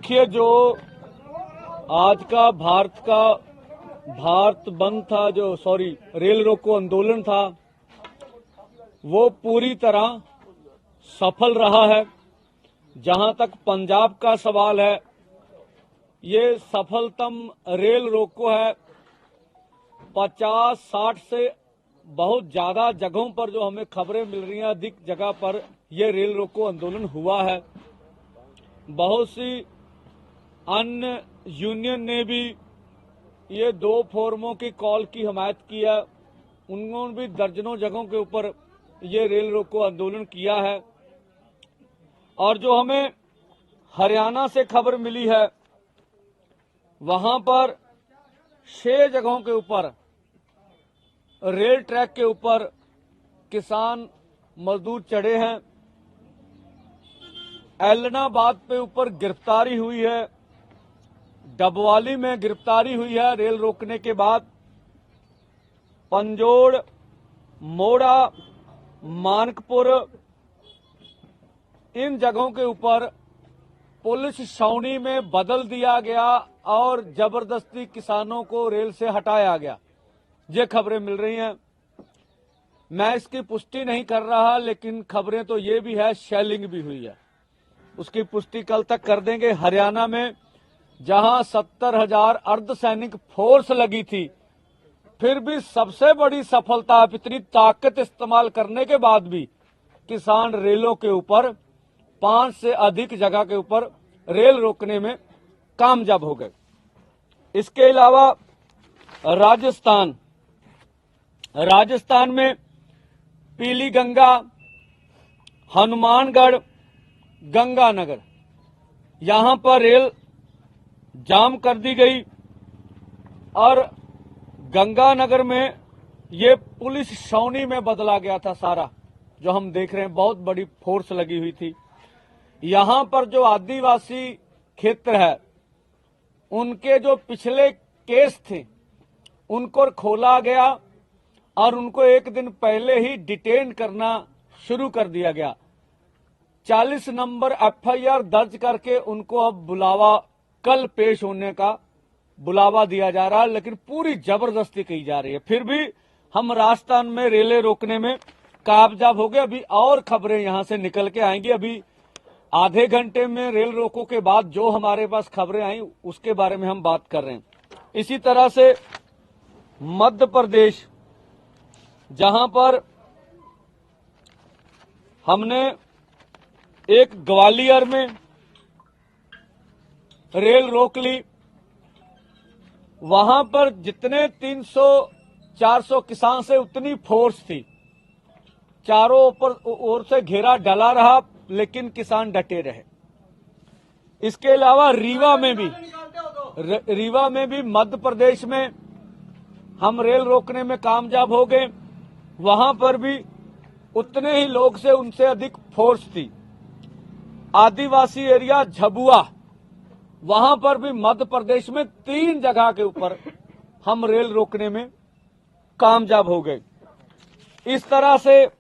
देखिए, जो आज का भारत बंद था, रेल रोको आंदोलन था, वो पूरी तरह सफल रहा है। जहां तक पंजाब का सवाल है, ये सफलतम रेल रोको है। 50-60 से बहुत ज्यादा जगहों पर जो हमें खबरें मिल रही हैं, अधिक जगह पर ये रेल रोको आंदोलन हुआ है। बहुत सी अन्य यूनियन ने भी ये 2 फोरमों की कॉल की हिमायत की है। उन्होंने भी दर्जनों जगहों के ऊपर ये रेल रोको आंदोलन किया है। और जो हमें हरियाणा से खबर मिली है, वहां पर 6 जगहों के ऊपर रेल ट्रैक के ऊपर किसान मजदूर चढ़े हैं। एलनाबाद पे ऊपर गिरफ्तारी हुई है, डबवाली में गिरफ्तारी हुई है रेल रोकने के बाद। पंजोड़, मोड़ा, मानकपुर, इन जगहों के ऊपर पुलिस छावनी में बदल दिया गया और जबरदस्ती किसानों को रेल से हटाया गया। ये खबरें मिल रही हैं। मैं इसकी पुष्टि नहीं कर रहा, लेकिन खबरें तो ये भी है शेलिंग भी हुई है। उसकी पुष्टि कल तक कर देंगे। हरियाणा में जहां 70,000 अर्धसैनिक फोर्स लगी थी, फिर भी सबसे बड़ी सफलता, इतनी ताकत इस्तेमाल करने के बाद भी किसान रेलों के ऊपर 5 से अधिक जगह के ऊपर रेल रोकने में कामयाब हो गए। इसके अलावा राजस्थान में पीली गंगा, हनुमानगढ़, गंगानगर, यहां पर रेल जाम कर दी गई। और गंगानगर में ये पुलिस छावनी में बदला गया था सारा, जो हम देख रहे हैं। बहुत बड़ी फोर्स लगी हुई थी। यहां पर जो आदिवासी क्षेत्र है, उनके जो पिछले केस थे, उनको खोला गया और उनको एक दिन पहले ही डिटेन करना शुरू कर दिया गया। 40 नंबर FIR दर्ज करके उनको अब कल पेश होने का बुलावा दिया जा रहा है, लेकिन पूरी जबरदस्ती की जा रही है। फिर भी हम राजस्थान में रेलें रोकने में कामयाब हो गए। अभी और खबरें यहां से निकल के आएंगी। अभी आधे घंटे में रेल रोको के बाद जो हमारे पास खबरें आई, उसके बारे में हम बात कर रहे हैं। इसी तरह से मध्य प्रदेश, जहां पर हमने एक ग्वालियर में रेल रोक ली, वहां पर जितने 300-400 किसान से उतनी फोर्स थी। चारों ओर से घेरा डला रहा, लेकिन किसान डटे रहे। इसके अलावा रीवा में भी मध्य प्रदेश में हम रेल रोकने में कामयाब हो गए। वहां पर भी उतने ही लोग से उनसे अधिक फोर्स थी। आदिवासी एरिया झबुआ, वहां पर भी मध्य प्रदेश में 3 जगह के ऊपर हम रेल रोकने में कामयाब हो गए। इस तरह से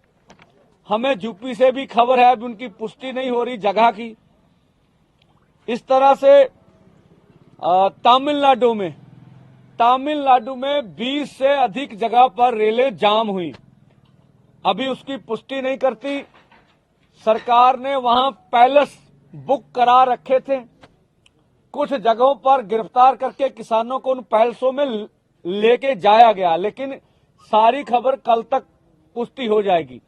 हमें यूपी से भी खबर है, अभी उनकी पुष्टि नहीं हो रही जगह की। इस तरह से तमिलनाडु में 20 से अधिक जगह पर रेलें जाम हुई। अभी उसकी पुष्टि नहीं करती। सरकार ने वहां पैलेस बुक करा रखे थे। कुछ जगहों पर गिरफ्तार करके किसानों को उन पैलेसों में लेके जाया गया, लेकिन सारी खबर कल तक पुष्टि हो जाएगी।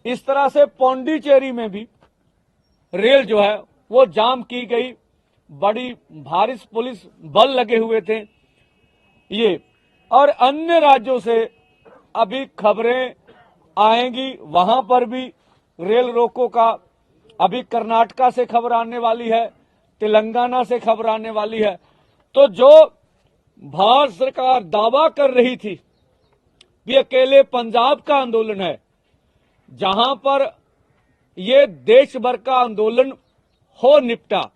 इस तरह से पौंडीचेरी में भी रेल जो है वो जाम की गई। बड़ी भारी पुलिस बल लगे हुए थे। ये और अन्य राज्यों से अभी खबरें आएंगी, वहां पर भी रेल रोको का। अभी कर्नाटका से खबर आने वाली है, तेलंगाना से खबर आने वाली है। तो जो भारत सरकार दावा कर रही थी कि अकेले पंजाब का आंदोलन है, जहां पर ये देश भर का आंदोलन हो निपटा,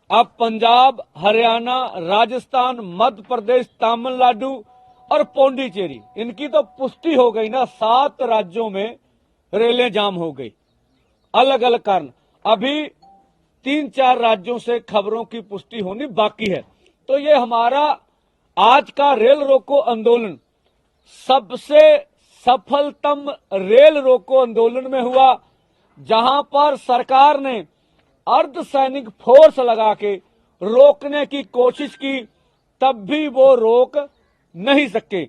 अब पंजाब, हरियाणा, राजस्थान, मध्य प्रदेश, तमिलनाडु और पौंडीचेरी, इनकी तो पुष्टि हो गई ना। 7 राज्यों में रेलें जाम हो गई, अलग अलग कारण। अभी 3-4 राज्यों से खबरों की पुष्टि होनी बाकी है। तो ये हमारा आज का रेल रोको आंदोलन सबसे सफलतम रेल रोको आंदोलन में हुआ, जहां पर सरकार ने अर्धसैनिक फोर्स लगा के रोकने की कोशिश की, तब भी वो रोक नहीं सके।